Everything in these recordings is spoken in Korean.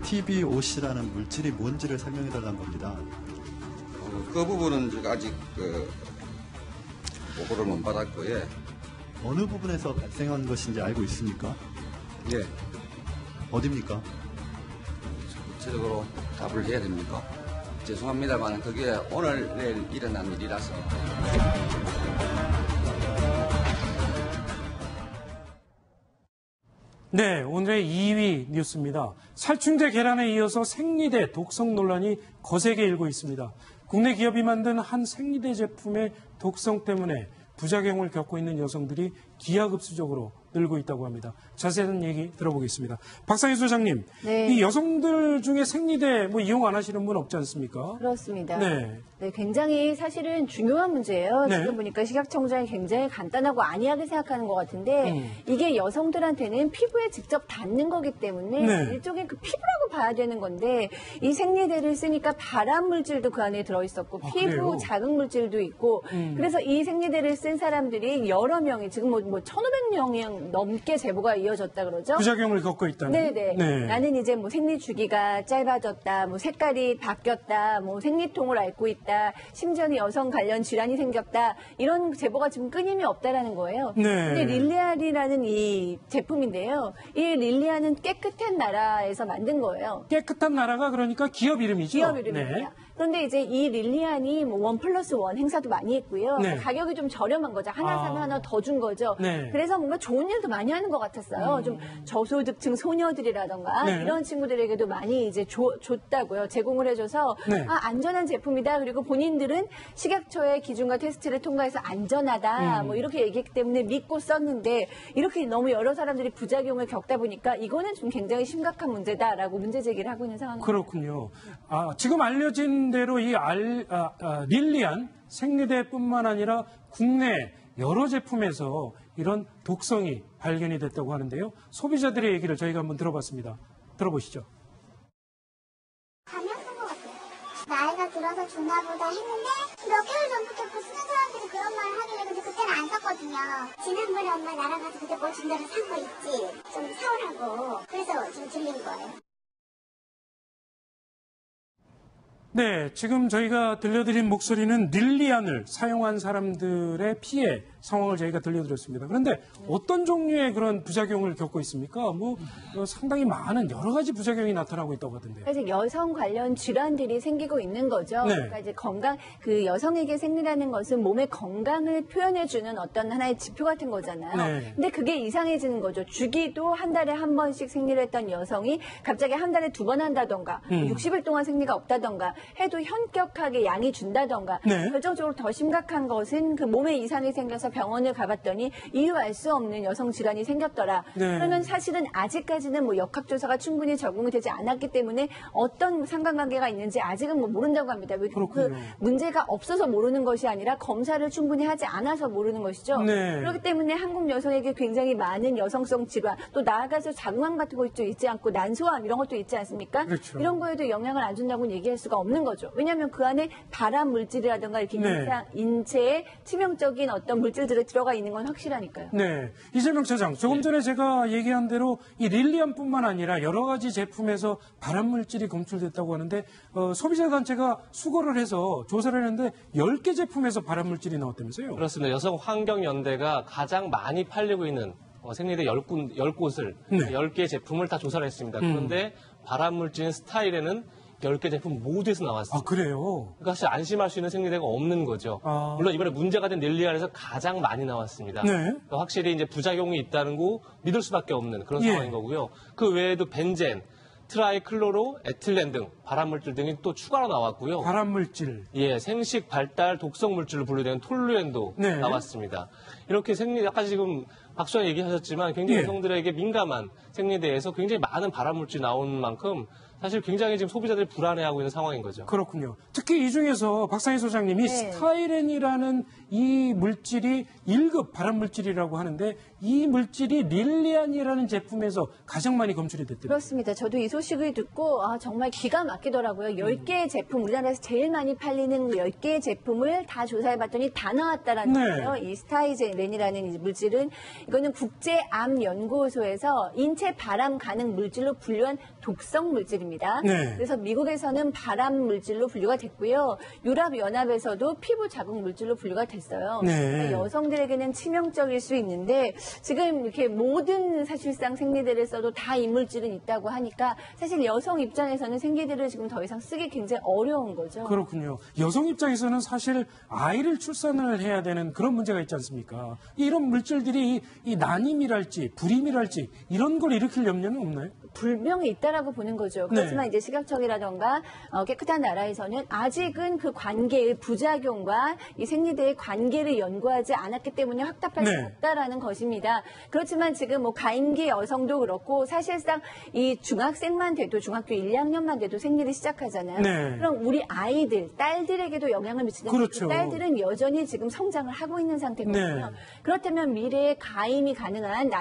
TBOC라는 물질이 뭔지를 설명해 달라는 겁니다. 그 부분은 제가 아직 보고를 못 받았고요. 어느 부분에서 발생한 것인지 알고 있습니까? 예. 어디입니까? 구체적으로 답을 해야 됩니까? 죄송합니다만 그게 오늘 내일 일어난 일이라서. 네, 오늘의 2위 뉴스입니다. 살충제 계란에 이어서 생리대 독성 논란이 거세게 일고 있습니다. 국내 기업이 만든 한 생리대 제품의 독성 때문에 부작용을 겪고 있는 여성들이 기하급수적으로 늘고 있다고 합니다. 자세한 얘기 들어보겠습니다. 박상희 소장님, 네. 이 여성들 중에 생리대 이용 안 하시는 분 없지 않습니까? 그렇습니다. 네. 네, 굉장히 사실은 중요한 문제예요. 네. 지금 보니까 시각청정이 굉장히 간단하고 안이하게 생각하는 것 같은데 이게 여성들한테는 피부에 직접 닿는 거기 때문에 네. 일종의 그 피부라고 봐야 되는 건데 이 생리대를 쓰니까 발암 물질도 그 안에 들어있었고 피부 그래요? 자극 물질도 있고 그래서 이 생리대를 쓴 사람들이 여러 명이 지금 1,500명이 넘게 제보가 이어졌다 그러죠. 부작용을 겪고 있다는. 네네. 네. 나는 이제 생리 주기가 짧아졌다, 색깔이 바뀌었다, 생리통을 앓고 있다, 심지어는 여성 관련 질환이 생겼다, 이런 제보가 지금 끊임이 없다라는 거예요. 네. 근데 릴리알이라는 이 제품인데요. 이 릴리알은 깨끗한 나라에서 만든 거예요. 깨끗한 나라가 그러니까 기업 이름이죠? 기업 이름입니다. 네. 그런데 이제 이 릴리안이 1+1 행사도 많이 했고요. 네. 가격이 좀 저렴한 거죠. 하나 사면 하나 더 준 거죠. 네. 그래서 뭔가 좋은 일도 많이 하는 것 같았어요. 좀 저소득층 소녀들이라던가 네. 이런 친구들에게도 많이 이제 줬다고요. 제공을 해줘서 네. 안전한 제품이다. 그리고 본인들은 식약처의 기준과 테스트를 통과해서 안전하다. 이렇게 얘기했기 때문에 믿고 썼는데 이렇게 너무 여러 사람들이 부작용을 겪다 보니까 이거는 좀 굉장히 심각한 문제다라고 문제 제기를 하고 있는 상황입니다. 그렇군요. 지금 알려진 대로 이 릴리안 생리대뿐만 아니라 국내 여러 제품에서 이런 독성이 발견이 됐다고 하는데요. 소비자들의 얘기를 저희가 한번 들어봤습니다. 들어보시죠. 감이 없는 것 같아요. 나이가 들어서 주나 보다 했는데 몇 개월 전부터 쓰는 사람들이 그런 말을 하길래 근데 그때는 안 썼거든요. 지난번에 엄마 날아가서 그때 뭐 준다고 산 거 있지. 좀 사오라고. 그래서 지금 들린 거예요. 네, 지금 저희가 들려드린 목소리는 릴리안을 사용한 사람들의 피해 상황을 저희가 들려드렸습니다. 그런데 어떤 종류의 그런 부작용을 겪고 있습니까? 상당히 많은 여러 가지 부작용이 나타나고 있다고 하던데요. 그래서 여성 관련 질환들이 생기고 있는 거죠. 네. 그러니까 이제 그 여성에게 생리라는 것은 몸의 건강을 표현해주는 어떤 하나의 지표 같은 거잖아요. 네. 근데 그게 이상해지는 거죠. 주기도 한 달에 한 번씩 생리를 했던 여성이 갑자기 한 달에 2번 한다던가, 60일 동안 생리가 없다던가, 해도 현격하게 양이 준다던가, 네. 결정적으로 더 심각한 것은 그 몸에 이상이 생겨서 병원을 가봤더니 이유 알 수 없는 여성 질환이 생겼더라. 네. 그러면 사실은 아직까지는 역학조사가 충분히 적응이 되지 않았기 때문에 어떤 상관관계가 있는지 아직은 모른다고 합니다. 그 문제가 없어서 모르는 것이 아니라 검사를 충분히 하지 않아서 모르는 것이죠. 네. 그렇기 때문에 한국 여성에게 굉장히 많은 여성성 질환, 또 나아가서 자궁암 같은 것도 있지 않고 난소암 이런 것도 있지 않습니까? 그렇죠. 이런 거에도 영향을 안 준다고는 얘기할 수가 없는 거죠. 왜냐하면 그 안에 발암 물질이라든가 이렇게 네. 인체에 치명적인 어떤 물질들이 들어가 있는 건 확실하니까요. 네, 이재명 차장, 조금 전에 제가 얘기한 대로 이 릴리안뿐만 아니라 여러 가지 제품에서 발암물질이 검출됐다고 하는데 소비자단체가 수거를 해서 조사를 했는데 10개 제품에서 발암물질이 나왔다면서요? 그렇습니다. 여성환경연대가 가장 많이 팔리고 있는 생리대 10곳을 네. 10개 제품을 다 조사를 했습니다. 그런데 발암물질인 스타일에는 10개 제품 모두에서 나왔습니다. 그래요? 그러니까 사실 안심할 수 있는 생리대가 없는 거죠. 물론 이번에 문제가 된 릴리안에서 가장 많이 나왔습니다. 네. 그러니까 확실히 이제 부작용이 있다는 거 믿을 수밖에 없는 그런 예. 상황인 거고요. 그 외에도 벤젠, 트라이클로로, 에틸렌 등 발암물질 등이 또 추가로 나왔고요. 발암물질. 예, 생식 발달 독성 물질로 분류되는 톨루엔도 네. 나왔습니다. 이렇게 아까 지금 박수환 얘기하셨지만 굉장히 예. 여성들에게 민감한 생리대에서 굉장히 많은 발암물질이 나오는 만큼 사실 굉장히 지금 소비자들이 불안해하고 있는 상황인 거죠. 그렇군요. 특히 이 중에서 박상희 소장님이 네. 스타이렌이라는 이 물질이 1급 발암물질이라고 하는데 이 물질이 릴리안이라는 제품에서 가장 많이 검출이 됐대요. 그렇습니다. 저도 이 소식을 듣고 정말 기가 막히더라고요. 10개의 제품, 우리나라에서 제일 많이 팔리는 10개의 제품을 다 조사해봤더니 다 나왔다라는 네. 거예요. 이 스타이젠렌이라는 이 물질은 이거는 국제암연구소에서 인체 발암 가능 물질로 분류한 독성 물질입니다. 네. 그래서 미국에서는 발암 물질로 분류가 됐고요. 유럽연합에서도 피부 자극 물질로 분류가 됐어요. 네. 그러니까 여성들에게는 치명적일 수 있는데 지금 이렇게 모든 사실상 생리대를 써도 다 이물질은 있다고 하니까 사실 여성 입장에서는 생리대를 지금 더 이상 쓰기 굉장히 어려운 거죠. 그렇군요. 여성 입장에서는 사실 아이를 출산을 해야 되는 그런 문제가 있지 않습니까? 이런 물질들이 이 난임이랄지 불임이랄지 이런 걸 일으킬 염려는 없나요? 분명히 있다라고 보는 거죠. 그렇지만 이제 식약청이라던가 깨끗한 나라에서는 아직은 그 관계의 부작용과 이 생리대의 관계를 연구하지 않았기 때문에 확답할 수 없다라는 것입니다. 그렇지만 지금 뭐 가임기 여성도 그렇고 사실상 이 중학생만 돼도 중학교 1, 2학년만 돼도 생리를 시작하잖아요. 네. 그럼 우리 아이들, 딸들에게도 영향을 미치는데 그렇죠. 그 딸들은 여전히 지금 성장을 하고 있는 상태거든요. 네. 그렇다면 미래에 가임이 가능한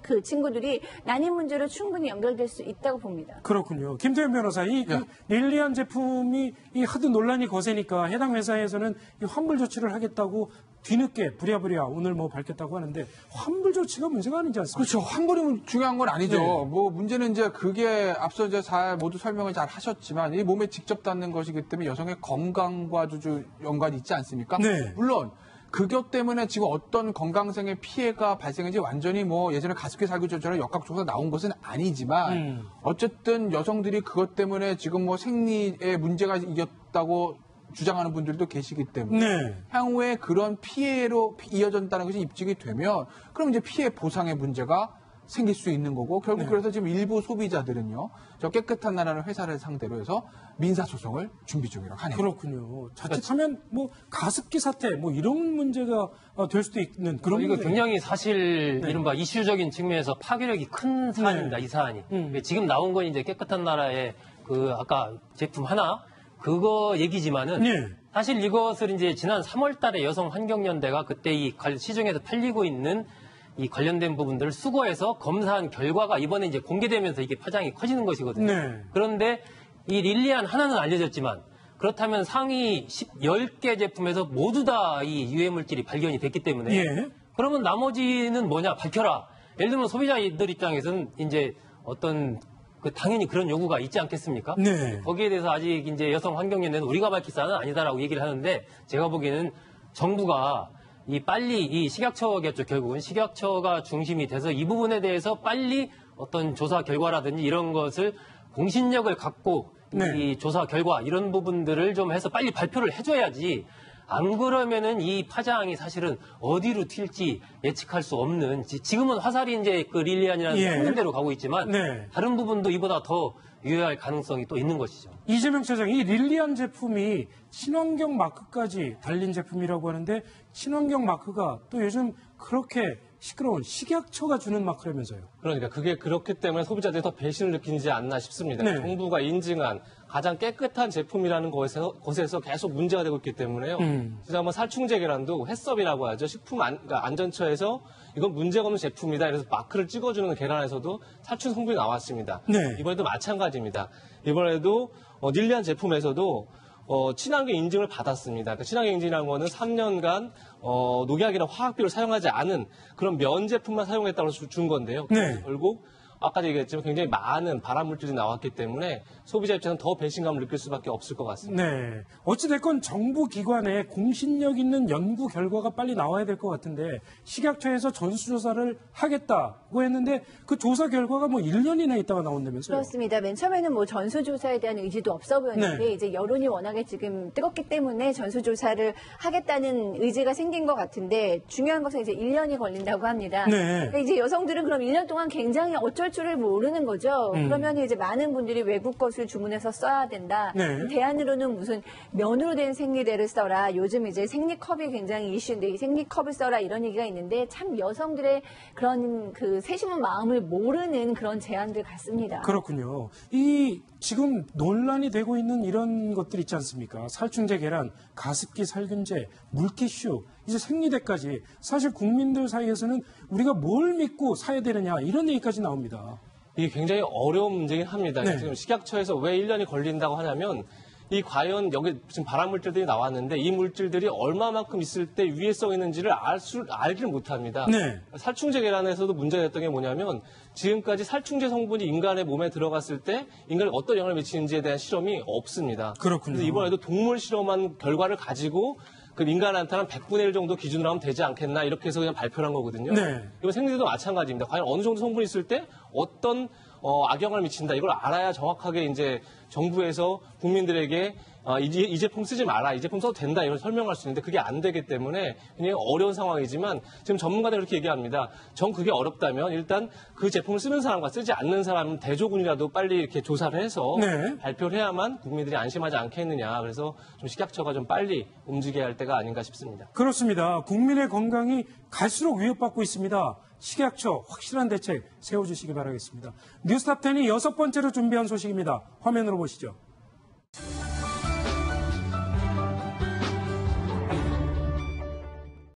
그 친구들이 난임 문제로 충분히 연결될 수 있다고 봅니다. 그렇군요. 김태현 변호사, 그 릴리안 제품이 하도 논란이 거세니까 해당 회사에서는 이 환불 조치를 하겠다고 뒤늦게 부랴부랴 오늘 뭐 밝혔다고 하는데 환불 조치가 문제가 아니지 않습니까? 그렇죠. 환불이 중요한 건 아니죠. 네. 뭐 문제는 이제 그게 앞서 이제 모두 설명을 잘 하셨지만 이 몸에 직접 닿는 것이기 때문에 여성의 건강과도 연관이 있지 않습니까? 네. 물론 그것 때문에 지금 어떤 건강상의 피해가 발생했는지 완전히 뭐 예전에 가습기 살균제처럼 역학조사 나온 것은 아니지만 어쨌든 여성들이 그것 때문에 지금 뭐 생리에 문제가 이겼다고 주장하는 분들도 계시기 때문에 향후에 그런 피해로 이어졌다는 것이 입증이 되면 그럼 이제 피해 보상의 문제가 생길 수 있는 거고 결국 그래서 지금 일부 소비자들은요. 저 깨끗한 나라는 회사를 상대로 해서 민사소송을 준비 중이라고 하네요. 그렇군요. 자칫하면 뭐 가습기 사태 뭐 이런 문제가 될 수도 있는 그런 이거 문제예요. 굉장히 사실 이른바 이슈적인 측면에서 파괴력이 큰 사안입니다. 이 사안이. 지금 나온 건 이제 깨끗한 나라의 그 아까 제품 하나 그거 얘기지만은 사실 이것을 이제 지난 3월 달에 여성환경연대가 그때 이 시중에서 팔리고 있는 이 관련된 부분들을 수거해서 검사한 결과가 이번에 이제 공개되면서 이게 파장이 커지는 것이거든요. 그런데 이 릴리안 하나는 알려졌지만 그렇다면 상위 10개 제품에서 모두 다 이 유해 물질이 발견이 됐기 때문에 그러면 나머지는 뭐냐 밝혀라. 예를 들면 소비자들 입장에서는 이제 어떤 당연히 그런 요구가 있지 않겠습니까? 거기에 대해서 아직 이제 여성환경연대는 우리가 밝힐 사안은 아니다라고 얘기를 하는데 제가 보기에는 정부가 빨리 이 식약처겠죠. 결국은 식약처가 중심이 돼서 이 부분에 대해서 빨리 어떤 조사 결과라든지 이런 것을 공신력을 갖고 이 조사 결과 이런 부분들을 좀 해서 빨리 발표를 해줘야지. 안 그러면은 이 파장이 사실은 어디로 튈지 예측할 수 없는 지금은 화살이 이제 그 릴리안이라는 상품대로 가고 있지만 다른 부분도 이보다 더 유효할 가능성이 또 있는 것이죠. 이재명 차장, 이 릴리안 제품이 친환경 마크까지 달린 제품이라고 하는데 친환경 마크가 또 요즘 그렇게 시끄러운 식약처가 주는 마크라면서요. 그러니까 그게 그렇기 때문에 소비자들이 더 배신을 느끼지 않나 싶습니다. 정부가 인증한 가장 깨끗한 제품이라는 곳에서 계속 문제가 되고 있기 때문에요. 진짜 뭐 살충제 계란도 해썹이라고 하죠. 식품안전처에서 이건 문제가 없는 제품이다. 그래서 마크를 찍어주는 계란에서도 살충 성분이 나왔습니다. 이번에도 마찬가지입니다. 이번에도 릴리안 제품에서도 친환경 인증을 받았습니다. 그 친환경 인증이라는 거는 3년간 농약이나 화학비를 사용하지 않은 그런 면 제품만 사용했다고 준 건데요. 결국 아까도 얘기했지만 굉장히 많은 발암물질이 나왔기 때문에 소비자 입장에서는 더 배신감을 느낄 수밖에 없을 것 같습니다. 어찌됐건 정부 기관에 공신력 있는 연구 결과가 빨리 나와야 될 것 같은데 식약처에서 전수조사를 하겠다고 했는데 그 조사 결과가 뭐 1년이나 있다가 나온다면서요? 그렇습니다. 맨 처음에는 뭐 전수조사에 대한 의지도 없어 보였는데 이제 여론이 워낙에 지금 뜨겁기 때문에 전수조사를 하겠다는 의지가 생긴 것 같은데 중요한 것은 이제 1년이 걸린다고 합니다. 그러니까 이제 여성들은 그럼 1년 동안 굉장히 어쩔 줄을 모르는 거죠. 그러면 이제 많은 분들이 외국 것을 주문해서 써야 된다. 대안으로는 무슨 면으로 된 생리대를 써라. 요즘 이제 생리컵이 굉장히 이슈인데 이 생리컵을 써라 이런 얘기가 있는데 참 여성들의 그런 그 세심한 마음을 모르는 그런 제안들 같습니다. 그렇군요. 이 지금 논란이 되고 있는 이런 것들 있지 않습니까? 살충제 계란, 가습기 살균제, 물티슈, 이제 생리대까지 사실 국민들 사이에서는 우리가 뭘 믿고 사야 되느냐 이런 얘기까지 나옵니다. 이게 굉장히 어려운 문제긴 합니다. 네. 지금 식약처에서 왜 1년이 걸린다고 하냐면 이 과연 여기 지금 발암 물질들이 나왔는데 이 물질들이 얼마만큼 있을 때 위에 써 있는지를 알지를 못합니다. 네. 살충제 계란에서도 문제가 됐던 게 뭐냐면 지금까지 살충제 성분이 인간의 몸에 들어갔을 때 인간에 어떤 영향을 미치는지에 대한 실험이 없습니다. 그렇군요. 그래서 이번에도 동물 실험한 결과를 가지고 그 인간한테 한 100분의 1 정도 기준으로 하면 되지 않겠나 이렇게 해서 그냥 발표를 한 거거든요. 네. 이건 생리대도 마찬가지입니다. 과연 어느 정도 성분이 있을 때 어떤 악영향을 미친다. 이걸 알아야 정확하게 이제 정부에서 국민들에게 이 제품 쓰지 마라. 이 제품 써도 된다. 이걸 설명할 수 있는데 그게 안 되기 때문에 굉장히 어려운 상황이지만 지금 전문가들이 그렇게 얘기합니다. 그게 어렵다면 일단 그 제품을 쓰는 사람과 쓰지 않는 사람 대조군이라도 빨리 이렇게 조사를 해서 네. 발표를 해야만 국민들이 안심하지 않겠느냐. 그래서 좀 식약처가 좀 빨리 움직여야 할 때가 아닌가 싶습니다. 그렇습니다. 국민의 건강이 갈수록 위협받고 있습니다. 식약처 확실한 대책 세워주시기 바라겠습니다. 뉴스탑10이 6번째로 준비한 소식입니다. 화면으로 보시죠.